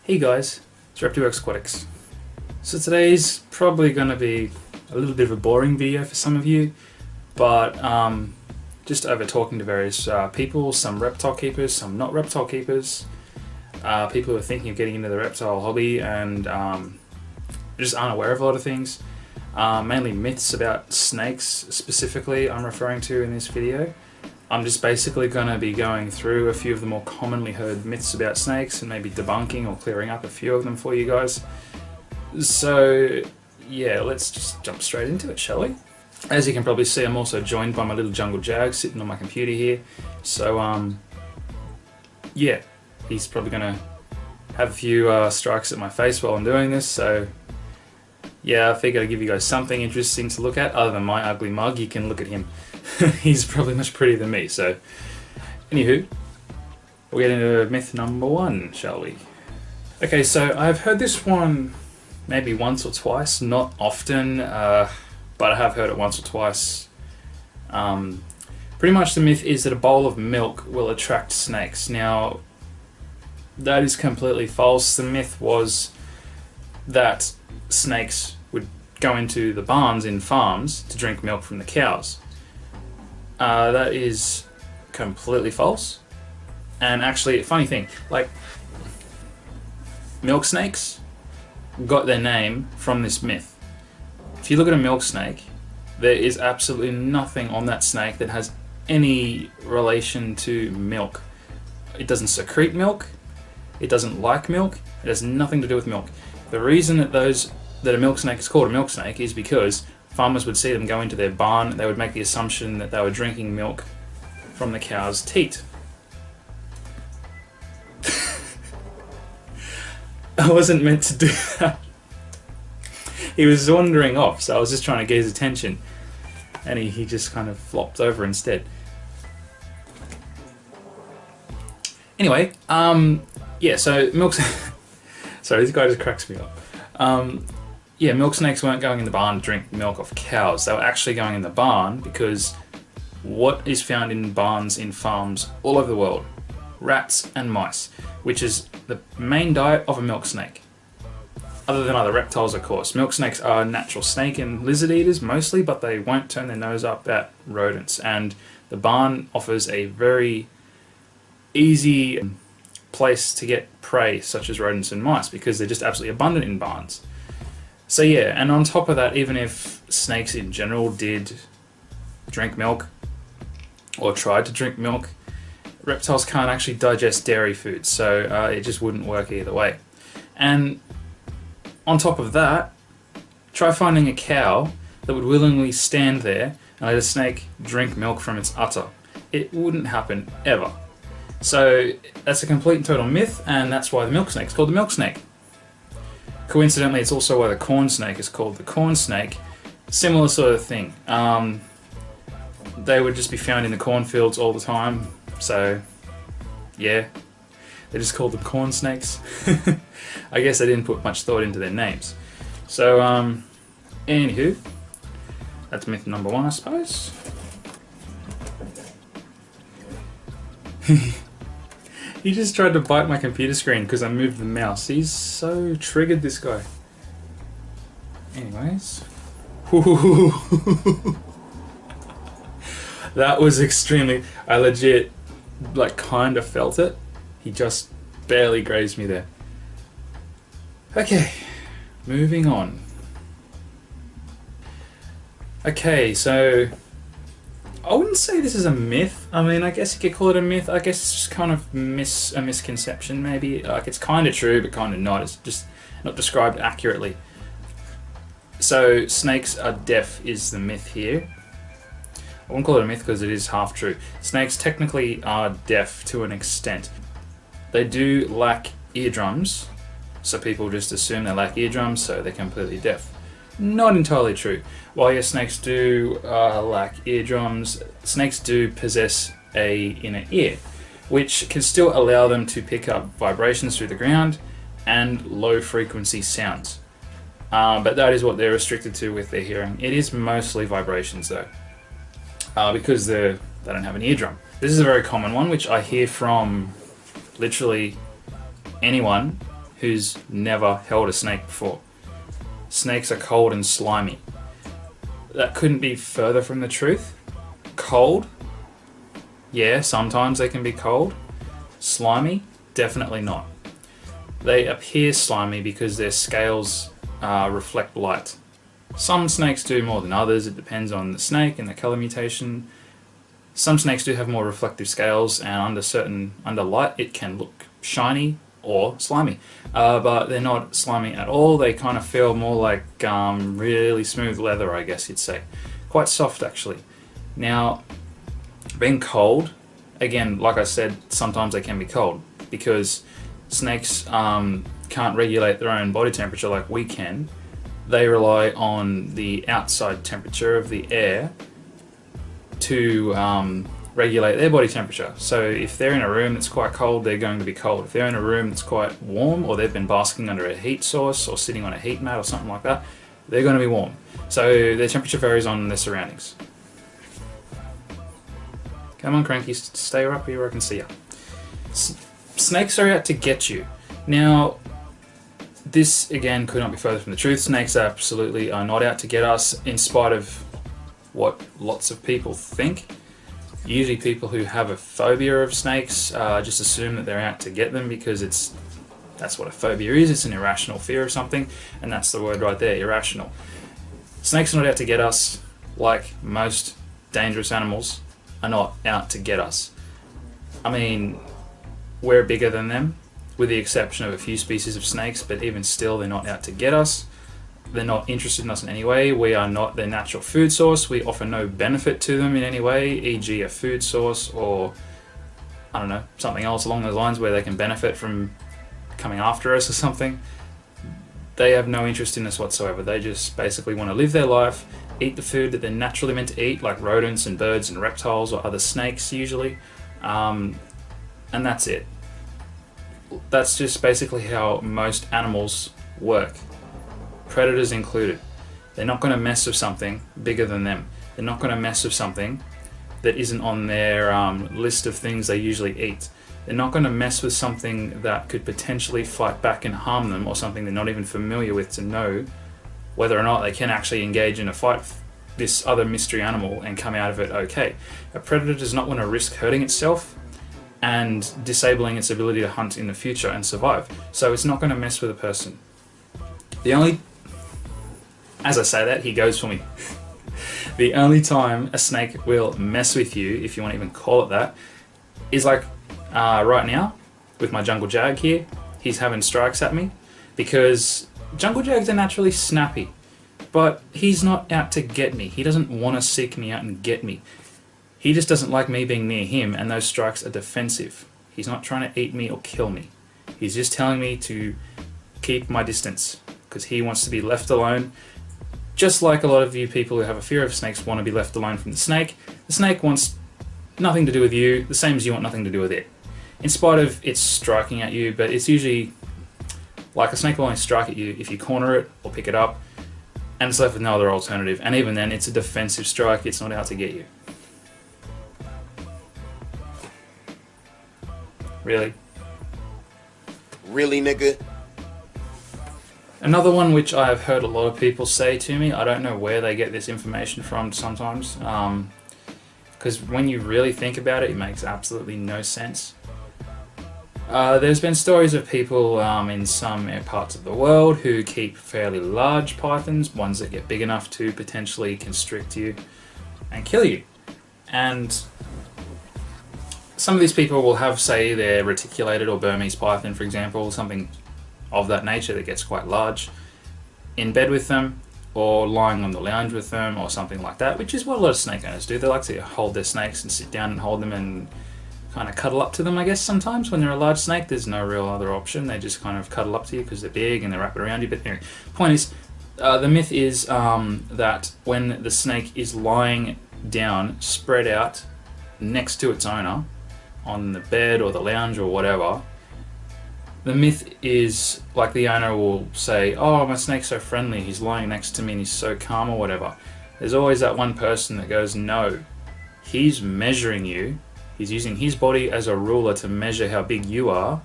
Hey guys, it's Reptiworks Aquatics. So today's probably going to be a little bit of a boring video for some of you, but just over talking to various people, some reptile keepers, some not reptile keepers, people who are thinking of getting into the reptile hobby and just aren't aware of a lot of things, mainly myths about snakes specifically I'm referring to in this video. I'm just basically going to be going through a few of the more commonly heard myths about snakes and maybe debunking or clearing up a few of them for you guys. So yeah, let's just jump straight into it, shall we? As you can probably see, I'm also joined by my little jungle jag sitting on my computer here. So yeah, he's probably going to have a few strikes at my face while I'm doing this, so yeah, I figured I'd give you guys something interesting to look at. Other than my ugly mug, you can look at him. He's probably much prettier than me, so anywho, we'll get into myth number one, shall we? Okay, so I've heard this one maybe once or twice, not often, but I have heard it once or twice. Pretty much the myth is that a bowl of milk will attract snakes. Now, that is completely false. The myth was that snakes would go into the barns in farms to drink milk from the cows. That is completely false. And actually, funny thing, like, milk snakes got their name from this myth. If you look at a milk snake, there is absolutely nothing on that snake that has any relation to milk. It doesn't secrete milk, it doesn't like milk, it has nothing to do with milk. The reason that a milk snake is called a milk snake is because farmers would see them go into their barn, they would make the assumption that they were drinking milk from the cow's teat. I wasn't meant to do that. He was wandering off, so I was just trying to get his attention, and he just kind of flopped over instead. Anyway, yeah, so milk... Sorry, this guy just cracks me up. Yeah, milk snakes weren't going in the barn to drink milk off cows. They were actually going in the barn because what is found in barns in farms all over the world? Rats and mice, which is the main diet of a milk snake. Other than other reptiles, of course. Milk snakes are natural snake and lizard eaters mostly, but they won't turn their nose up at rodents. And the barn offers a very easy place to get prey, such as rodents and mice, because they're just absolutely abundant in barns. So yeah, and on top of that, even if snakes in general did drink milk, or tried to drink milk, reptiles can't actually digest dairy foods, so it just wouldn't work either way. And on top of that, try finding a cow that would willingly stand there and let a snake drink milk from its udder. It wouldn't happen, ever. So that's a complete and total myth, and that's why the milk snake is called the milk snake. Coincidentally, it's also why the corn snake is called the corn snake. Similar sort of thing. They would just be found in the cornfields all the time, so yeah, they just called them corn snakes. I guess they didn't put much thought into their names. So, anywho, that's myth number one, I suppose. He just tried to bite my computer screen because I moved the mouse. He's so triggered, this guy. Anyways. That was extremely... I legit, like, kind of felt it. He just barely grazed me there. Okay, moving on. Okay, so... I wouldn't say this is a myth. I mean, I guess you could call it a myth. I guess it's just kind of a misconception, maybe. Like, it's kind of true, but kind of not. It's just not described accurately. So, snakes are deaf is the myth here. I wouldn't call it a myth because it is half true. Snakes technically are deaf to an extent. They do lack eardrums, so people just assume they lack eardrums, so they're completely deaf. Not entirely true. While yes, snakes do lack eardrums, snakes do possess a inner ear, which can still allow them to pick up vibrations through the ground and low frequency sounds. But that is what they're restricted to with their hearing. It is mostly vibrations though, because they don't have an eardrum. This is a very common one, which I hear from literally anyone who's never held a snake before. Snakes are cold and slimy. That couldn't be further from the truth. Cold? Yeah, sometimes they can be cold. Slimy? Definitely not. They appear slimy because their scales reflect light. Some snakes do more than others, it depends on the snake and the colour mutation. Some snakes do have more reflective scales, and under light it can look shiny or slimy. But they're not slimy at all. They kind of feel more like really smooth leather, I guess you'd say. Quite soft actually. Now, being cold, again, like I said, sometimes they can be cold because snakes can't regulate their own body temperature like we can. They rely on the outside temperature of the air to regulate their body temperature. So if they're in a room that's quite cold, they're going to be cold. If they're in a room that's quite warm, or they've been basking under a heat source or sitting on a heat mat or something like that, they're going to be warm. So their temperature varies on their surroundings. Come on, Cranky, stay up here where I can see you. Snakes are out to get you. Now, this again could not be further from the truth. Snakes absolutely are not out to get us, in spite of what lots of people think. Usually people who have a phobia of snakes just assume that they're out to get them because that's what a phobia is. It's an irrational fear of something, and that's the word right there, irrational. Snakes are not out to get us, like most dangerous animals are not out to get us. I mean, we're bigger than them, with the exception of a few species of snakes, but even still they're not out to get us. They're not interested in us in any way. We are not their natural food source. We offer no benefit to them in any way, e.g. a food source or, I don't know, something else along those lines where they can benefit from coming after us or something. They have no interest in us whatsoever. They just basically want to live their life, eat the food that they're naturally meant to eat, like rodents and birds and reptiles or other snakes usually, and that's it. That's just basically how most animals work. Predators included. They're not going to mess with something bigger than them. They're not going to mess with something that isn't on their list of things they usually eat. They're not going to mess with something that could potentially fight back and harm them, or something they're not even familiar with to know whether or not they can actually engage in a fight with this other mystery animal and come out of it okay. A predator does not want to risk hurting itself and disabling its ability to hunt in the future and survive. So it's not going to mess with a person. As I say that, he goes for me. The only time a snake will mess with you, if you want to even call it that, is like right now with my jungle jag here. He's having strikes at me because jungle jags are naturally snappy, but he's not out to get me. He doesn't want to seek me out and get me. He just doesn't like me being near him, and those strikes are defensive. He's not trying to eat me or kill me. He's just telling me to keep my distance because he wants to be left alone. Just like a lot of you people who have a fear of snakes want to be left alone from the snake wants nothing to do with you, the same as you want nothing to do with it. In spite of it's striking at you, but it's usually like a snake will only strike at you if you corner it or pick it up, and it's left with no other alternative. And even then, it's a defensive strike, it's not out to get you. Really? Really, nigga? Another one which I have heard a lot of people say to me, I don't know where they get this information from sometimes, because when you really think about it, it makes absolutely no sense. There's been stories of people in some parts of the world who keep fairly large pythons, ones that get big enough to potentially constrict you and kill you. And some of these people will have, say, their reticulated or Burmese python, for example, something of that nature that gets quite large, in bed with them or lying on the lounge with them or something like that, which is what a lot of snake owners do. They like to hold their snakes and sit down and hold them and kind of cuddle up to them, I guess. Sometimes when they're a large snake, there's no real other option. They just kind of cuddle up to you because they're big and they wrap it around you. But anyway, point is, the myth is that when the snake is lying down, spread out next to its owner on the bed or the lounge or whatever, the myth is, like, the owner will say, oh, my snake's so friendly, he's lying next to me and he's so calm or whatever. There's always that one person that goes, no, he's measuring you. He's using his body as a ruler to measure how big you are,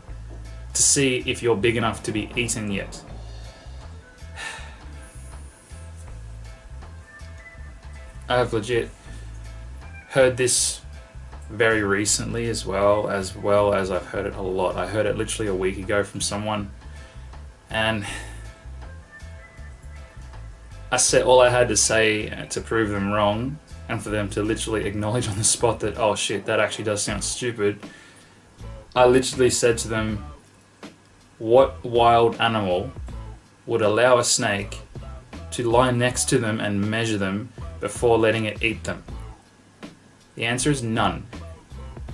to see if you're big enough to be eaten yet. I've legit heard this very recently as well as I've heard it a lot. I heard it literally a week ago from someone, and I said all I had to say to prove them wrong and for them to literally acknowledge on the spot that, oh shit, that actually does sound stupid. I literally said to them, what wild animal would allow a snake to lie next to them and measure them before letting it eat them? The answer is none.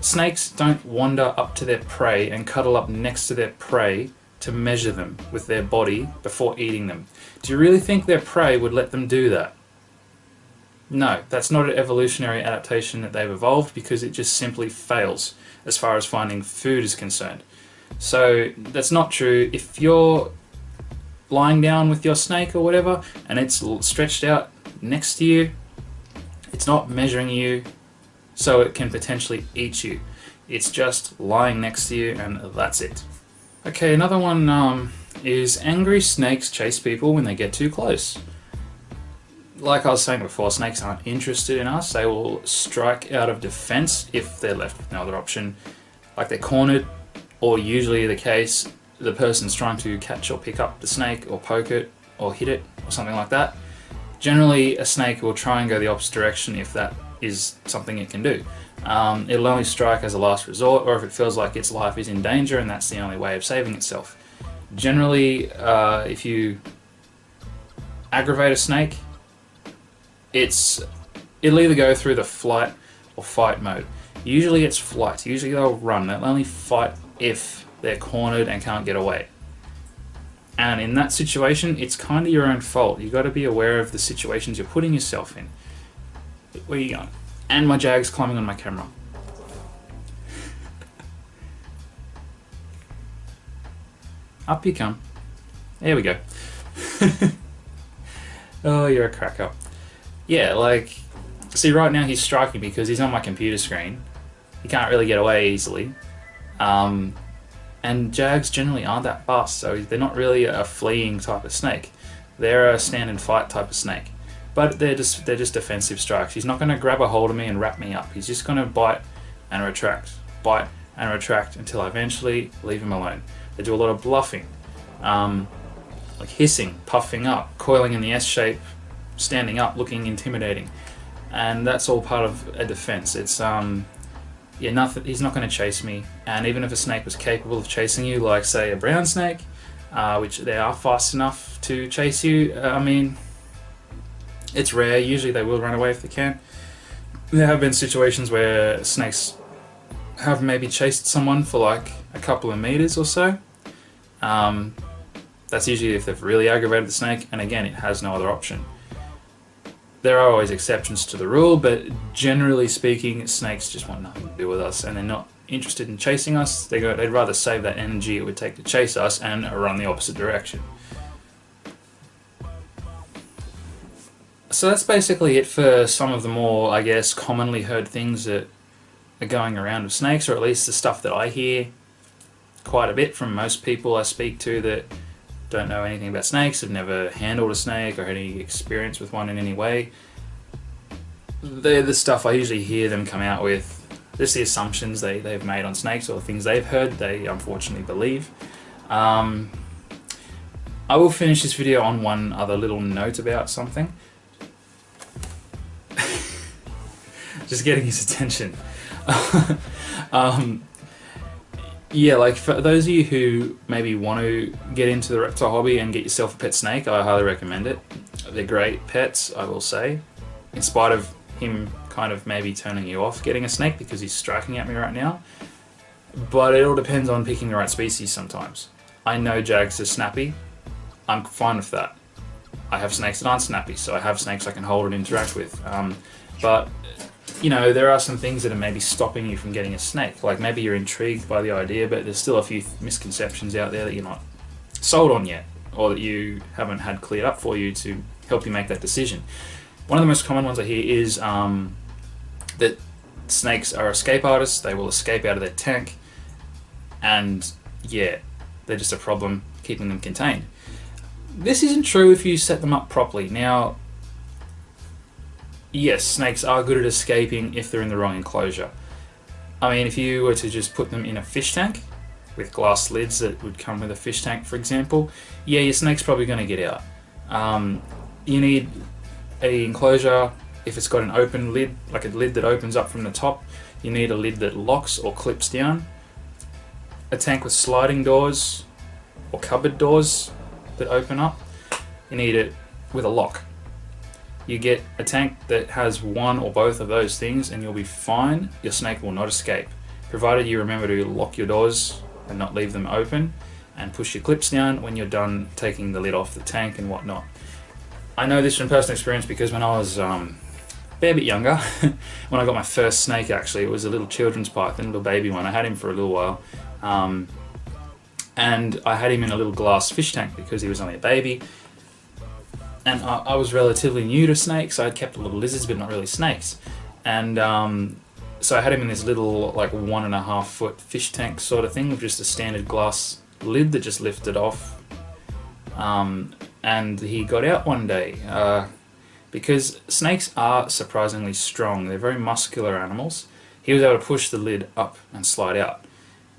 Snakes don't wander up to their prey and cuddle up next to their prey to measure them with their body before eating them. Do you really think their prey would let them do that? No, that's not an evolutionary adaptation that they've evolved, because it just simply fails as far as finding food is concerned. So that's not true. If you're lying down with your snake or whatever and it's stretched out next to you, it's not measuring you so it can potentially eat you. It's just lying next to you, and that's it. Okay, another one is angry snakes chase people when they get too close. Like I was saying before, snakes aren't interested in us. They will strike out of defense if they're left with no other option. Like they're cornered, or usually the case, the person's trying to catch or pick up the snake or poke it or hit it or something like that. Generally, a snake will try and go the opposite direction if that is something it can do. It'll only strike as a last resort, or if it feels like its life is in danger and that's the only way of saving itself. Generally, if you aggravate a snake, it'll either go through the flight or fight mode. Usually it's flight. Usually they'll run. They'll only fight if they're cornered and can't get away. And in that situation, it's kind of your own fault. You've got to be aware of the situations you're putting yourself in. Where are you going? And my jag's climbing on my camera. Up you come. There we go. Oh, you're a cracker. Yeah, like, see, right now he's striking because he's on my computer screen. He can't really get away easily. And jags generally aren't that fast, so they're not really a fleeing type of snake. They're a stand and fight type of snake. But they're just defensive strikes. He's not going to grab a hold of me and wrap me up. He's just going to bite and retract until I eventually leave him alone. They do a lot of bluffing, like hissing, puffing up, coiling in the S shape, standing up, looking intimidating, and that's all part of a defense. It's nothing. He's not going to chase me, and even if a snake was capable of chasing you, like say a brown snake, which they are fast enough to chase you, I mean, it's rare. Usually they will run away if they can. There have been situations where snakes have maybe chased someone for like a couple of meters or so. That's usually if they've really aggravated the snake, and again, it has no other option. There are always exceptions to the rule, but generally speaking, snakes just want nothing to do with us, and they're not interested in chasing us. They'd rather save that energy it would take to chase us and run the opposite direction. So that's basically it for some of the more, I guess, commonly heard things that are going around with snakes, or at least the stuff that I hear quite a bit from most people I speak to that don't know anything about snakes, have never handled a snake or had any experience with one in any way. They're the stuff I usually hear them come out with. Just the assumptions they've made on snakes, or things they've heard they unfortunately believe. I will finish this video on one other little note about something. Just getting his attention. Yeah, like for those of you who maybe want to get into the reptile hobby and get yourself a pet snake, I highly recommend it. They're great pets, I will say. In spite of him kind of maybe turning you off getting a snake because he's striking at me right now. But it all depends on picking the right species sometimes. I know jags are snappy. I'm fine with that. I have snakes that aren't snappy, so I have snakes I can hold and interact with. But you know, there are some things that are maybe stopping you from getting a snake. Like maybe you're intrigued by the idea, but there's still a few misconceptions out there that you're not sold on yet, or that you haven't had cleared up for you to help you make that decision. One of the most common ones I hear is that snakes are escape artists. They will escape out of their tank, and yeah, They're just a problem keeping them contained. This isn't true if you set them up properly. Now, yes, snakes are good at escaping if they're in the wrong enclosure. I mean, if you were to just put them in a fish tank with glass lids that would come with a fish tank, for example, yeah, your snake's probably going to get out. You need an enclosure. If it's got an open lid, like a lid that opens up from the top, you need a lid that locks or clips down. A tank with sliding doors or cupboard doors that open up, you need it with a lock. You get a tank that has one or both of those things and you'll be fine. Your snake will not escape, provided you remember to lock your doors and not leave them open, and push your clips down when you're done taking the lid off the tank and whatnot. I know this from personal experience because when I was a fair bit younger, when I got my first snake, actually, it was a little children's python, a little baby one. I had him for a little while, and I had him in a little glass fish tank because he was only a baby. And I was relatively new to snakes. I had kept a lot of lizards, but not really snakes. And so I had him in this little, like, 1.5 foot fish tank sort of thing with just a standard glass lid that just lifted off. And he got out one day because snakes are surprisingly strong. They're very muscular animals. He was able to push the lid up and slide out.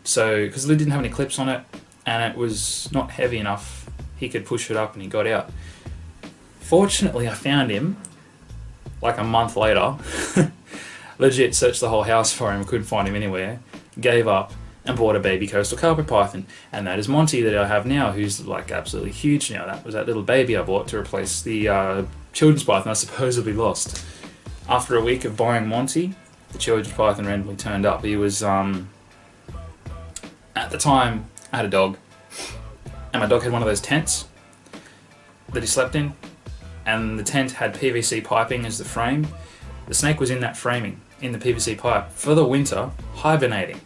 So, because the lid didn't have any clips on it and it was not heavy enough, he could push it up and he got out. Fortunately, I found him like a month later. Legit searched the whole house for him, couldn't find him anywhere, gave up and bought a baby coastal carpet python. And that is Monty that I have now, who's like absolutely huge now. That was that little baby I bought to replace the children's python I supposedly lost. After a week of buying Monty, the children's python randomly turned up. He was, at the time, I had a dog, and my dog had one of those tents that he slept in, and the tent had PVC piping as the frame. The snake was in that framing, in the PVC pipe, for the winter, hibernating.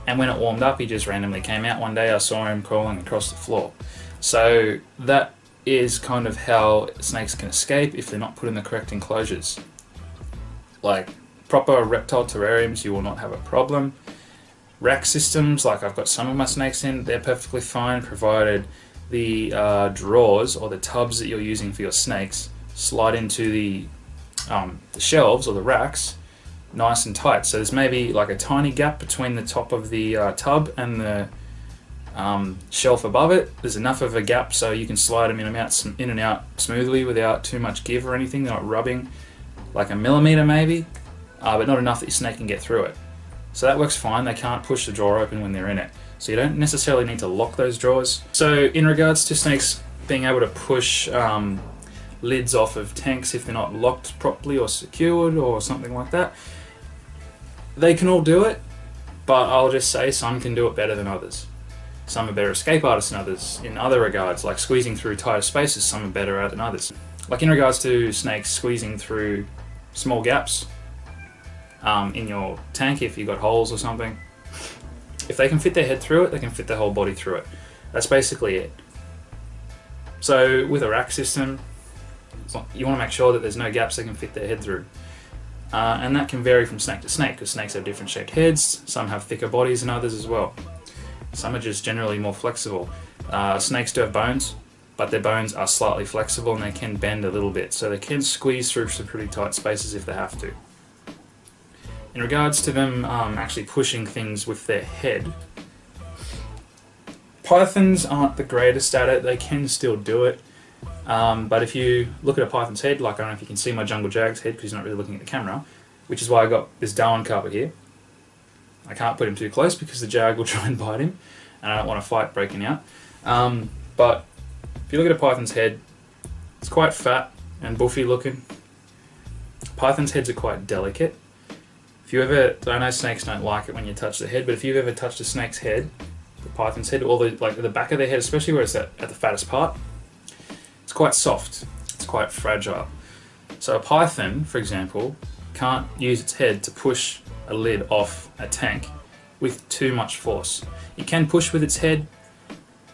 And when it warmed up, he just randomly came out one day. I saw him crawling across the floor. So that is kind of how snakes can escape if they're not put in the correct enclosures. Like proper reptile terrariums, you will not have a problem. Rack systems, like I've got some of my snakes in, they're perfectly fine, provided the drawers or the tubs that you're using for your snakes slide into the shelves or the racks nice and tight. So there's maybe like a tiny gap between the top of the tub and the shelf above it. There's enough of a gap so you can slide them in and out smoothly without too much give or anything. They're not rubbing, like a millimeter maybe, but not enough that your snake can get through it. So that works fine. They can't push the drawer open when they're in it. So you don't necessarily need to lock those drawers. So in regards to snakes being able to push lids off of tanks if they're not locked properly or secured or something like that, they can all do it, but I'll just say some can do it better than others. Some are better escape artists than others in other regards, like squeezing through tighter spaces, some are better at than others. Like in regards to snakes squeezing through small gaps in your tank if you've got holes or something, if they can fit their head through it, they can fit their whole body through it. That's basically it. So with a rack system, you want to make sure that there's no gaps they can fit their head through. And that can vary from snake to snake, because snakes have different shaped heads, some have thicker bodies than others as well. Some are just generally more flexible. Snakes do have bones, but their bones are slightly flexible and they can bend a little bit, so they can squeeze through some pretty tight spaces if they have to. In regards to them actually pushing things with their head, pythons aren't the greatest at it. They can still do it, but if you look at a python's head, like I don't know if you can see my jungle jag's head because he's not really looking at the camera, which is why I got this Darwin carpet here. I can't put him too close because the jag will try and bite him, and I don't want a fight breaking out. But if you look at a python's head, it's quite fat and buffy looking. Pythons' heads are quite delicate. If you ever, I know snakes don't like it when you touch the head, but if you've ever touched a snake's head, the python's head, or the back of their head, especially where it's at the fattest part, it's quite soft, it's quite fragile. So a python, for example, can't use its head to push a lid off a tank with too much force. It can push with its head,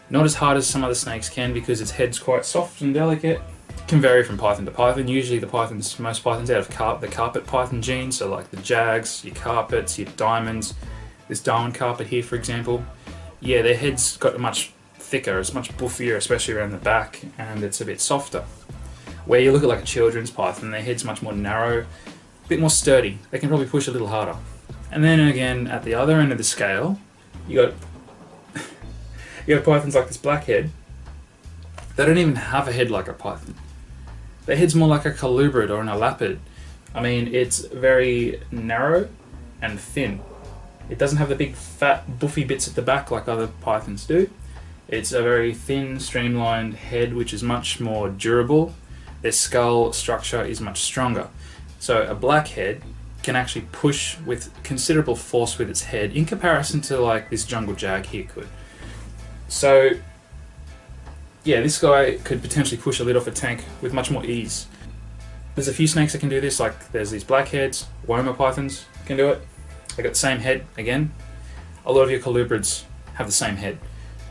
not as hard as some other snakes can because its head's quite soft and delicate. It can vary from python to python. Usually most pythons out of the carpet python gene, so like the jags, your carpets, your diamonds, this Darwin carpet here for example, yeah, their head's got much thicker, it's much buffier, especially around the back, and it's a bit softer. Where you look at like a children's python, their head's much more narrow, a bit more sturdy. They can probably push a little harder. And then again, at the other end of the scale, you got pythons like this blackhead. They don't even have a head like a python. Their head's more like a colubrid or an elapid. I mean, it's very narrow and thin. It doesn't have the big fat buffy bits at the back like other pythons do. It's a very thin, streamlined head which is much more durable. Their skull structure is much stronger. So a blackhead can actually push with considerable force with its head in comparison to like this jungle jag here could. So yeah, this guy could potentially push a lid off a tank with much more ease. There's a few snakes that can do this, like there's these blackheads, Woma pythons can do it. They got the same head again. A lot of your colubrids have the same head.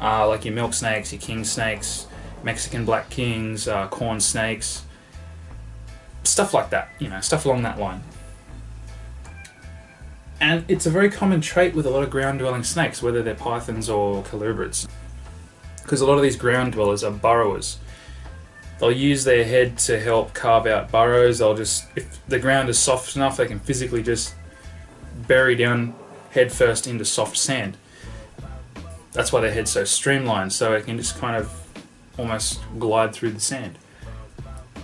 Like your milk snakes, your king snakes, Mexican black kings, corn snakes, stuff like that, you know, stuff along that line. And it's a very common trait with a lot of ground-dwelling snakes, whether they're pythons or colubrids. Because a lot of these ground dwellers are burrowers. They'll use their head to help carve out burrows. They'll just, if the ground is soft enough, they can physically just bury down head first into soft sand. That's why their head's so streamlined, so it can just kind of almost glide through the sand.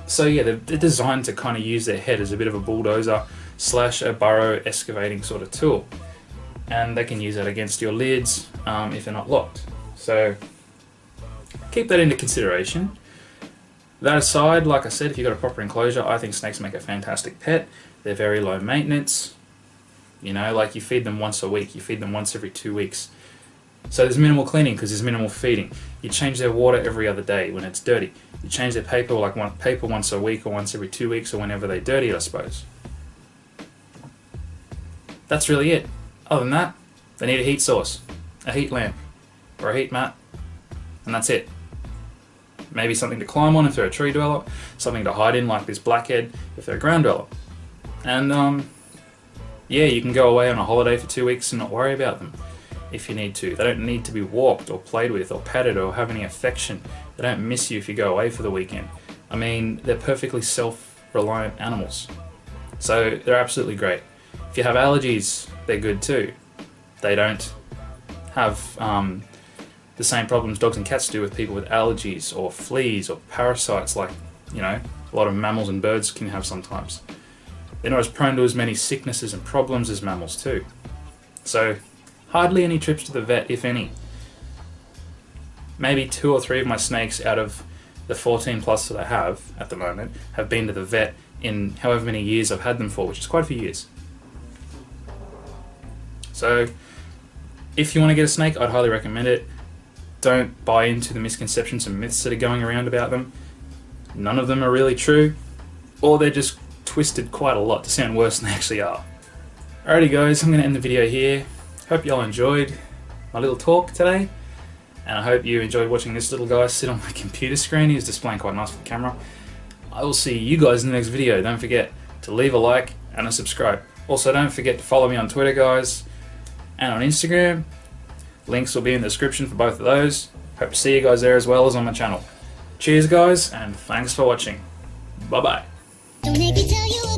So yeah, they're designed to kind of use their head as a bit of a bulldozer slash a burrow excavating sort of tool. And they can use that against your lids if they're not locked. So keep that into consideration. That aside, like I said, if you've got a proper enclosure, I think snakes make a fantastic pet. They're very low maintenance. You know, like you feed them once a week, you feed them once every 2 weeks. So there's minimal cleaning because there's minimal feeding. You change their water every other day when it's dirty. You change their paper like paper once a week or once every 2 weeks or whenever they dirty it, I suppose. That's really it. Other than that, they need a heat source, a heat lamp, or a heat mat, and that's it. Maybe something to climb on if they're a tree dweller, something to hide in like this blackhead if they're a ground dweller. And yeah, you can go away on a holiday for 2 weeks and not worry about them if you need to. They don't need to be walked or played with or petted or have any affection. They don't miss you if you go away for the weekend. I mean, they're perfectly self-reliant animals. So they're absolutely great. If you have allergies, they're good too. They don't have the same problems dogs and cats do with people with allergies or fleas or parasites like, you know, a lot of mammals and birds can have sometimes. They're not as prone to as many sicknesses and problems as mammals too. So hardly any trips to the vet, if any. Maybe 2 or 3 of my snakes out of the 14 plus that I have at the moment have been to the vet in however many years I've had them for, which is quite a few years. So if you want to get a snake, I'd highly recommend it. Don't buy into the misconceptions and myths that are going around about them. None of them are really true, or they're just twisted quite a lot to sound worse than they actually are. Alrighty guys, I'm going to end the video here. Hope y'all enjoyed my little talk today, and I hope you enjoyed watching this little guy sit on my computer screen. He was displaying quite nice with the camera. I will see you guys in the next video. Don't forget to leave a like and a subscribe. Also, don't forget to follow me on Twitter, guys, and on Instagram. Links will be in the description for both of those. Hope to see you guys there as well as on my channel. Cheers guys, and thanks for watching. Bye bye. Don't make me tell you